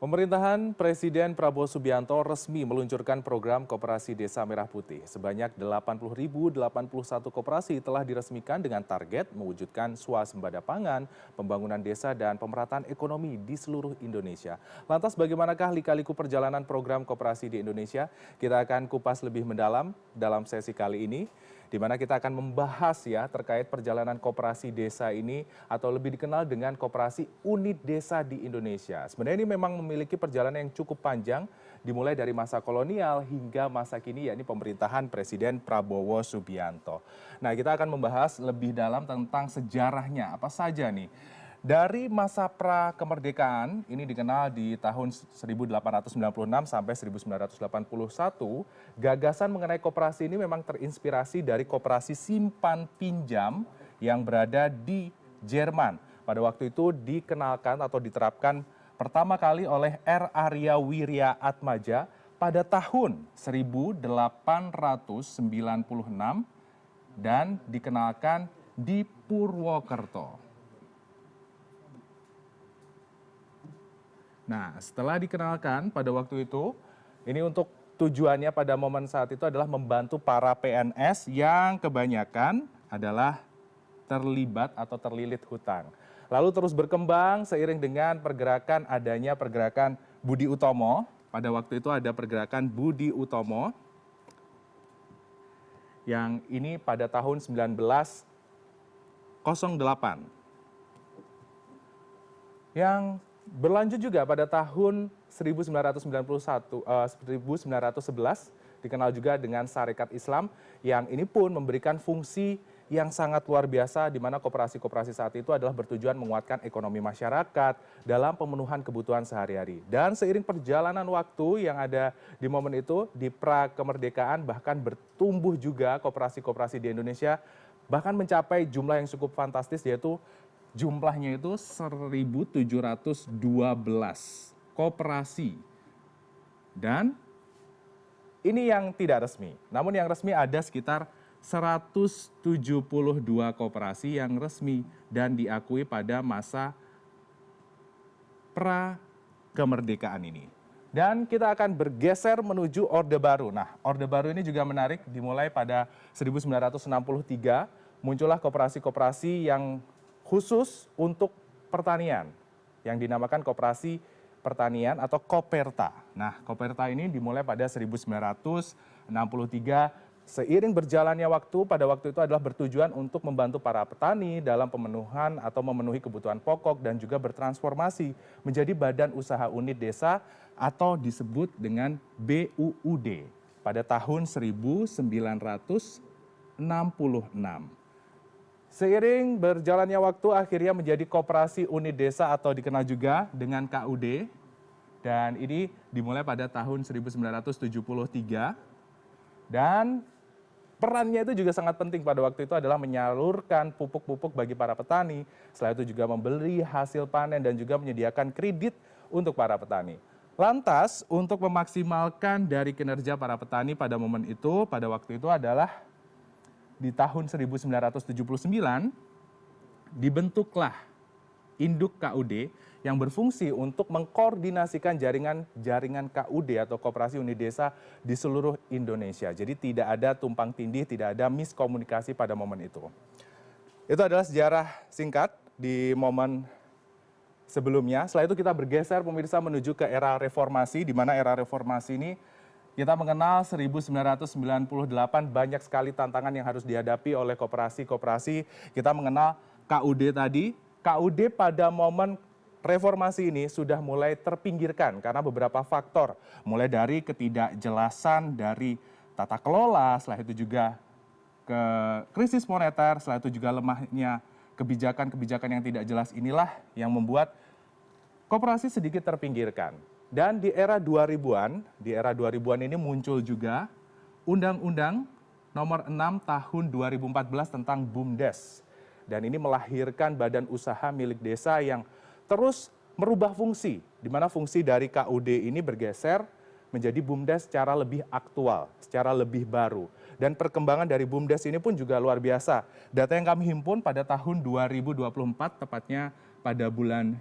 Pemerintahan Presiden Prabowo Subianto resmi meluncurkan program Koperasi Desa Merah Putih. Sebanyak 80.081 koperasi telah diresmikan dengan target mewujudkan swasembada pangan, pembangunan desa, dan pemerataan ekonomi di seluruh Indonesia. Lantas bagaimanakah lika-liku perjalanan program koperasi di Indonesia? Kita akan kupas lebih mendalam dalam sesi kali ini, di mana kita akan membahas ya terkait perjalanan koperasi desa ini atau lebih dikenal dengan koperasi unit desa di Indonesia. Sebenarnya ini memang memiliki perjalanan yang cukup panjang, dimulai dari masa kolonial hingga masa kini, yakni pemerintahan Presiden Prabowo Subianto. Nah, kita akan membahas lebih dalam tentang sejarahnya, apa saja nih. Dari masa pra-kemerdekaan, ini dikenal di tahun 1896 sampai 1981, gagasan mengenai koperasi ini memang terinspirasi dari koperasi simpan pinjam yang berada di Jerman. Pada waktu itu dikenalkan atau diterapkan pertama kali oleh R. Arya Wirya Atmaja pada tahun 1896 dan dikenalkan di Purwokerto. Nah, setelah dikenalkan pada waktu itu, ini untuk tujuannya pada momen saat itu adalah membantu para PNS yang kebanyakan adalah terlibat atau terlilit hutang. Lalu terus berkembang seiring dengan adanya pergerakan Budi Utomo. Pada waktu itu ada pergerakan Budi Utomo yang ini pada tahun 1908. Yang berlanjut juga pada tahun 1911 dikenal juga dengan Sarekat Islam yang ini pun memberikan fungsi yang sangat luar biasa di mana koperasi-koperasi saat itu adalah bertujuan menguatkan ekonomi masyarakat dalam pemenuhan kebutuhan sehari-hari. Dan seiring perjalanan waktu yang ada di momen itu di pra-kemerdekaan bahkan bertumbuh juga koperasi-koperasi di Indonesia bahkan mencapai jumlah yang cukup fantastis, yaitu jumlahnya itu 1.712 koperasi. Dan ini yang tidak resmi. Namun yang resmi ada sekitar 172 koperasi yang resmi dan diakui pada masa pra-kemerdekaan ini. Dan kita akan bergeser menuju Orde Baru. Nah, Orde Baru ini juga menarik, dimulai pada 1963, muncullah koperasi-koperasi yang khusus untuk pertanian yang dinamakan Koperasi Pertanian atau Koperta. Nah, Koperta ini dimulai pada 1963. Seiring berjalannya waktu, pada waktu itu adalah bertujuan untuk membantu para petani dalam pemenuhan atau memenuhi kebutuhan pokok dan juga bertransformasi menjadi badan usaha unit desa atau disebut dengan BUUD pada tahun 1966. Seiring berjalannya waktu akhirnya menjadi Koperasi Unit Desa atau dikenal juga dengan KUD. Dan ini dimulai pada tahun 1973. Dan perannya itu juga sangat penting pada waktu itu adalah menyalurkan pupuk-pupuk bagi para petani. Setelah itu juga membeli hasil panen dan juga menyediakan kredit untuk para petani. Lantas untuk memaksimalkan dari kinerja para petani pada momen itu, pada waktu itu adalah di tahun 1979 dibentuklah induk KUD yang berfungsi untuk mengkoordinasikan jaringan KUD atau Koperasi Unit Desa di seluruh Indonesia. Jadi tidak ada tumpang tindih, tidak ada miskomunikasi pada momen itu. Itu adalah sejarah singkat di momen sebelumnya. Setelah itu kita bergeser pemirsa menuju ke era reformasi, di mana era reformasi ini kita mengenal 1998 banyak sekali tantangan yang harus dihadapi oleh koperasi-koperasi. Kita mengenal KUD tadi. KUD pada momen reformasi ini sudah mulai terpinggirkan karena beberapa faktor. Mulai dari ketidakjelasan dari tata kelola, setelah itu juga ke krisis moneter, setelah itu juga lemahnya kebijakan-kebijakan yang tidak jelas inilah yang membuat koperasi sedikit terpinggirkan. Dan di era 2000-an ini muncul juga Undang-Undang Nomor 6 Tahun 2014 tentang BUMDes. Dan ini melahirkan badan usaha milik desa yang terus merubah fungsi, di mana fungsi dari KUD ini bergeser menjadi BUMDes secara lebih aktual, secara lebih baru. Dan perkembangan dari BUMDes ini pun juga luar biasa. Data yang kami himpun pada tahun 2024, tepatnya pada bulan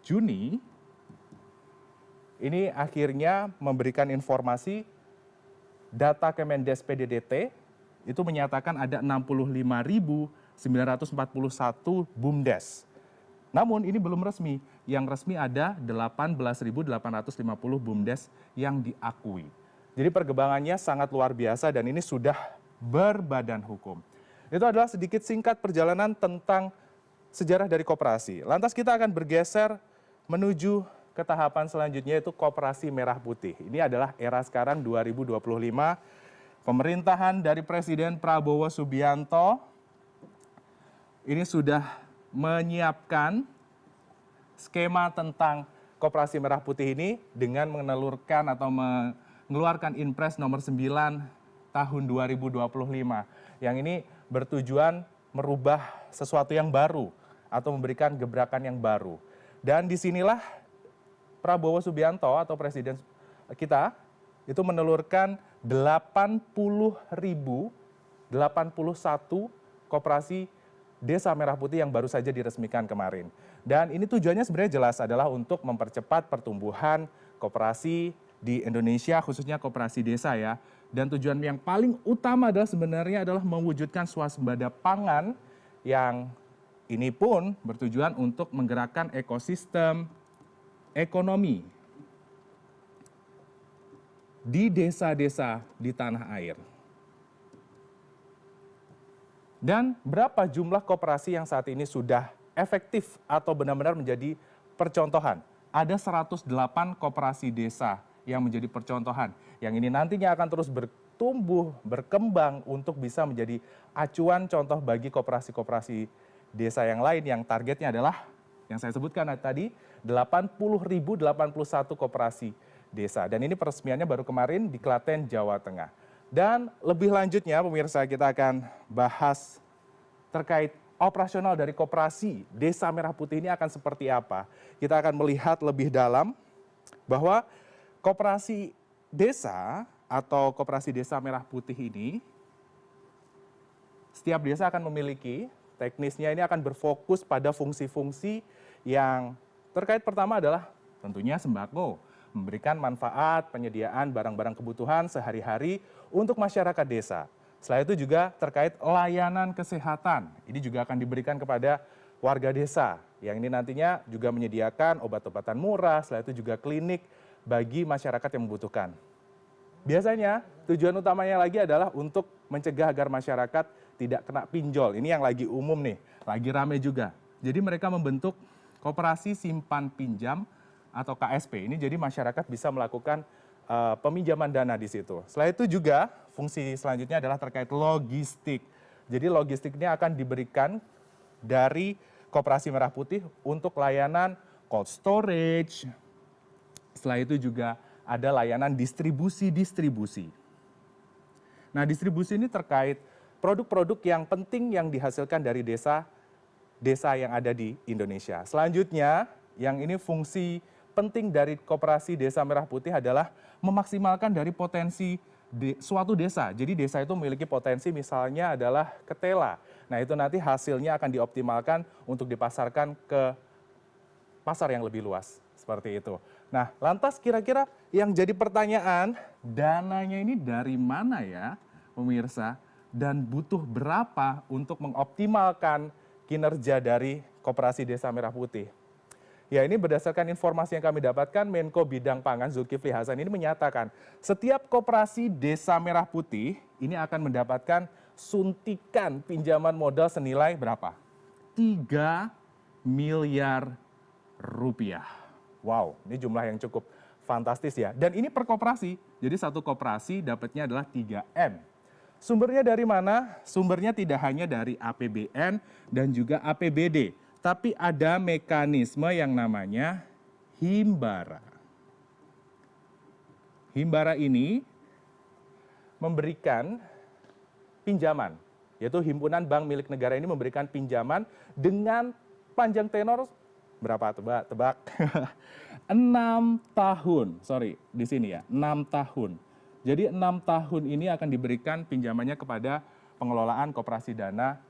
Juni, ini akhirnya memberikan informasi data Kemendes PDDT itu menyatakan ada 65.941 BUMDes. Namun ini belum resmi. Yang resmi ada 18.850 BUMDes yang diakui. Jadi perkembangannya sangat luar biasa dan ini sudah berbadan hukum. Itu adalah sedikit singkat perjalanan tentang sejarah dari koperasi. Lantas kita akan bergeser menuju ke tahapan selanjutnya, yaitu Koperasi Merah Putih. Ini adalah era sekarang 2025, pemerintahan dari Presiden Prabowo Subianto ini sudah menyiapkan skema tentang Koperasi Merah Putih ini dengan menelurkan atau mengeluarkan Inpres nomor 9 tahun 2025. Yang ini bertujuan merubah sesuatu yang baru atau memberikan gebrakan yang baru. Dan disinilah Prabowo Subianto atau Presiden kita itu menelurkan 80.081 koperasi Desa Merah Putih yang baru saja diresmikan kemarin. Dan ini tujuannya sebenarnya jelas adalah untuk mempercepat pertumbuhan koperasi di Indonesia, khususnya koperasi desa ya. Dan tujuan yang paling utama adalah sebenarnya adalah mewujudkan swasembada pangan yang ini pun bertujuan untuk menggerakkan ekosistem ekonomi di desa-desa di tanah air. Dan berapa jumlah koperasi yang saat ini sudah efektif atau benar-benar menjadi percontohan? Ada 108 koperasi desa yang menjadi percontohan. Yang ini nantinya akan terus bertumbuh, berkembang untuk bisa menjadi acuan contoh bagi koperasi-koperasi desa yang lain yang targetnya adalah yang saya sebutkan tadi 80.081 koperasi desa. Dan ini peresmiannya baru kemarin di Klaten, Jawa Tengah. Dan lebih lanjutnya pemirsa kita akan bahas terkait operasional dari koperasi Desa Merah Putih ini akan seperti apa. Kita akan melihat lebih dalam bahwa koperasi desa atau koperasi Desa Merah Putih ini setiap desa akan memiliki teknisnya ini akan berfokus pada fungsi-fungsi yang terkait pertama adalah tentunya sembako, memberikan manfaat penyediaan barang-barang kebutuhan sehari-hari untuk masyarakat desa. Setelah itu juga terkait layanan kesehatan, ini juga akan diberikan kepada warga desa, yang ini nantinya juga menyediakan obat-obatan murah, setelah itu juga klinik bagi masyarakat yang membutuhkan. Biasanya tujuan utamanya lagi adalah untuk mencegah agar masyarakat tidak kena pinjol, ini yang lagi umum nih, lagi rame juga. Jadi mereka membentuk koperasi simpan pinjam atau KSP, ini jadi masyarakat bisa melakukan peminjaman dana di situ. Setelah itu juga fungsi selanjutnya adalah terkait logistik. Jadi logistiknya akan diberikan dari Koperasi Merah Putih untuk layanan cold storage. Setelah itu juga ada layanan distribusi. Nah, distribusi ini terkait produk-produk yang penting yang dihasilkan dari desa yang ada di Indonesia. Selanjutnya, yang ini fungsi penting dari Koperasi Desa Merah Putih adalah memaksimalkan dari potensi suatu desa. Jadi desa itu memiliki potensi misalnya adalah ketela. Nah itu nanti hasilnya akan dioptimalkan untuk dipasarkan ke pasar yang lebih luas. Seperti itu. Nah lantas kira-kira yang jadi pertanyaan, dananya ini dari mana ya pemirsa? Dan butuh berapa untuk mengoptimalkan kinerja dari Koperasi Desa Merah Putih? Ya ini berdasarkan informasi yang kami dapatkan, Menko Bidang Pangan Zulkifli Hasan ini menyatakan setiap koperasi Desa Merah Putih ini akan mendapatkan suntikan pinjaman modal senilai berapa? 3 miliar rupiah. Wow, ini jumlah yang cukup fantastis ya. Dan ini per koperasi, jadi satu koperasi dapatnya adalah 3M. Sumbernya dari mana? Sumbernya tidak hanya dari APBN dan juga APBD. Tapi ada mekanisme yang namanya himbara. Himbara ini memberikan pinjaman, yaitu Himpunan Bank Milik Negara ini memberikan pinjaman dengan panjang tenor berapa? Tebak. 6 tahun, di sini ya, 6 tahun. Jadi 6 tahun ini akan diberikan pinjamannya kepada pengelolaan koperasi dana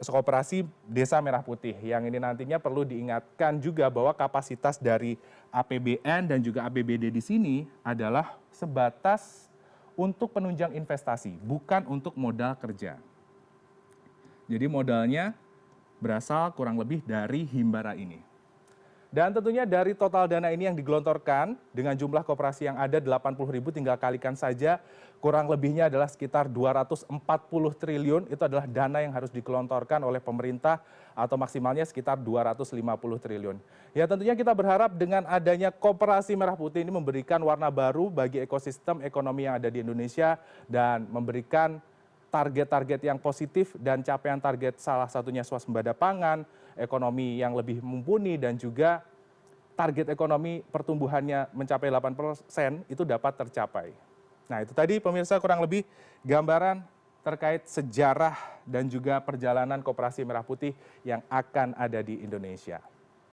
Koperasi Desa Merah Putih. Yang ini nantinya perlu diingatkan juga bahwa kapasitas dari APBN dan juga APBD di sini adalah sebatas untuk penunjang investasi, bukan untuk modal kerja. Jadi modalnya berasal kurang lebih dari Himbara ini. Dan tentunya dari total dana ini yang digelontorkan dengan jumlah koperasi yang ada 80.000, tinggal kalikan saja, kurang lebihnya adalah sekitar 240 triliun, itu adalah dana yang harus digelontorkan oleh pemerintah atau maksimalnya sekitar 250 triliun. Ya tentunya kita berharap dengan adanya Koperasi Merah Putih ini memberikan warna baru bagi ekosistem ekonomi yang ada di Indonesia dan memberikan target-target yang positif dan capaian target salah satunya swasembada pangan, ekonomi yang lebih mumpuni dan juga target ekonomi pertumbuhannya mencapai 8% itu dapat tercapai. Nah itu tadi pemirsa kurang lebih gambaran terkait sejarah dan juga perjalanan Koperasi Merah Putih yang akan ada di Indonesia.